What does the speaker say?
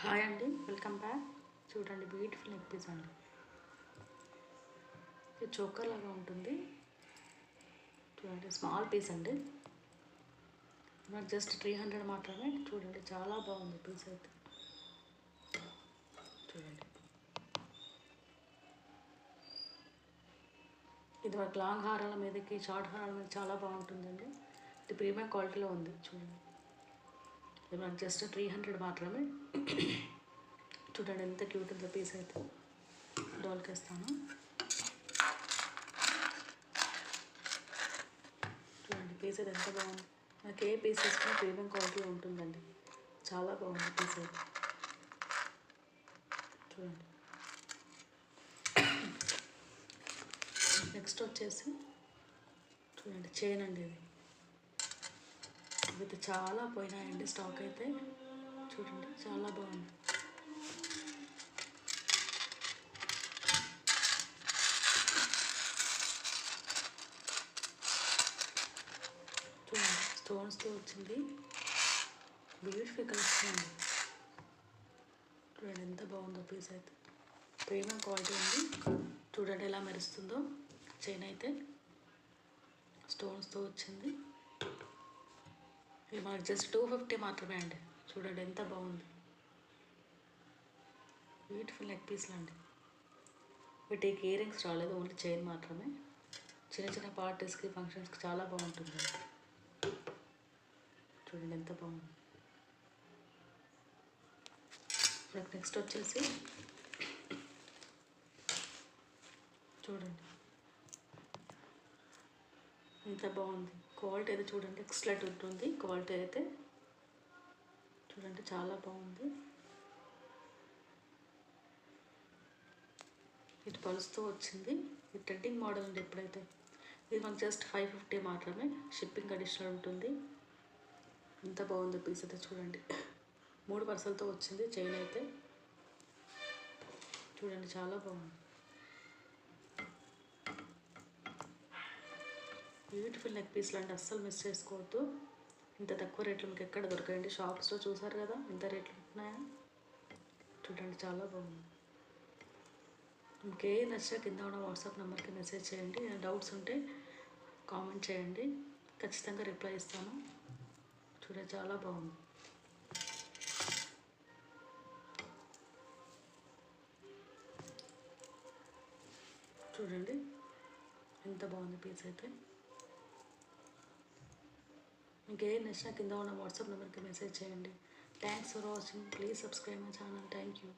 Hi అండి, welcome back. చూడండి, beautiful neck piece అండి. ఇది చోకర్ లాగా ఉంటుంది. చూడండి, స్మాల్ పీస్ అండి. నాకు జస్ట్ 300 మాత్రమే. చూడండి, చాలా బాగుంది పీస్ అయితే. చూడండి, ఇది మనకు లాంగ్ హారాల మీదకి, షార్ట్ హారాల మీద చాలా బాగుంటుందండి. ఇది ప్రీమియం క్వాలిటీలో ఉంది. చూడండి, ఇది మనకు జస్ట్ 300 మాత్రమే. చూడండి, ఎంత క్యూట్ ఉందో పీస్ అయితే. డోల్కేస్తాను. చూడండి, పీస్ అయితే ఎంత బాగుంది. నాకు ఏ పీస్ వేసుకున్నా ప్రీమియం క్వాలిటీ ఉంటుందండి. చాలా బాగుంది పీస్ అయితే. చూడండి, నెక్స్ట్ వచ్చేసి చూడండి, చైన్ అండి. ఇది చాలా పోయినాయండి స్టాక్ అయితే. చూడండి, చాలా బాగుంది. చూడండి, స్టోన్స్తో వచ్చింది. బ్యూటిఫుల్ కలెక్షన్ అండి. చూడండి, ఎంత బాగుందో పీస్ అయితే. ప్రీమియం క్వాలిటీ ఉంది. చూడండి ఎలా మెరుస్తుందో. చైన్ అయితే స్టోన్స్తో వచ్చింది. ఇది మనకి జస్ట్ 250 మాత్రమే అండి. చూడండి, ఎంత బాగుంది. బ్యూటిఫుల్ నెక్ పీస్లు అండి. వీటికి ఇయర్ రింగ్స్ రాలేదు, ఓన్లీ చైన్ మాత్రమే. చిన్న చిన్న పార్టీస్కి, ఫంక్షన్స్కి చాలా బాగుంటుంది. చూడండి, ఎంత బాగుంది. నెక్స్ట్ వచ్చేసి చూడండి, ఎంత బాగుంది. క్వాలిటీ అయితే చూడండి, ఎక్సలెంట్ ఉంటుంది క్వాలిటీ అయితే. చూడండి, చాలా బాగుంది. ఇటు పలుస్తూ వచ్చింది. ఇది ట్రెండింగ్ మోడల్ అండి ఇప్పుడైతే. ఇది మనకు జస్ట్ 550 మాత్రమే. షిప్పింగ్ అడిషనల్ ఉంటుంది. ఎంత బాగుందో పీస్ అయితే. చూడండి, 3 పర్సలతో వచ్చింది చైన్ అయితే. చూడండి, చాలా బాగుంది. బ్యూటిఫుల్ నెక్ పీస్లు అంటే అస్సలు మిస్ చేసుకోవద్దు. ఇంత తక్కువ రేట్లు మీకు ఎక్కడ దొరకండి. షాప్స్లో చూసారు కదా ఇంత రేట్లు ఉంటున్నాయా. చూడండి, చాలా బాగుంది. ఇంకే నచ్చినా కింద ఉన్న వాట్సాప్ నెంబర్కి మెసేజ్ చేయండి. డౌట్స్ ఉంటే కామెంట్ చేయండి, ఖచ్చితంగా రిప్లై ఇస్తాను. చూడండి, చాలా బాగుంది. చూడండి, ఎంత బాగుంది పీస్ అయితే. ఇంకేం నచ్చినా కింద ఉన్న వాట్సాప్ నెంబర్కి మెసేజ్ చేయండి. Thanks for watching. Please subscribe my channel. Thank you.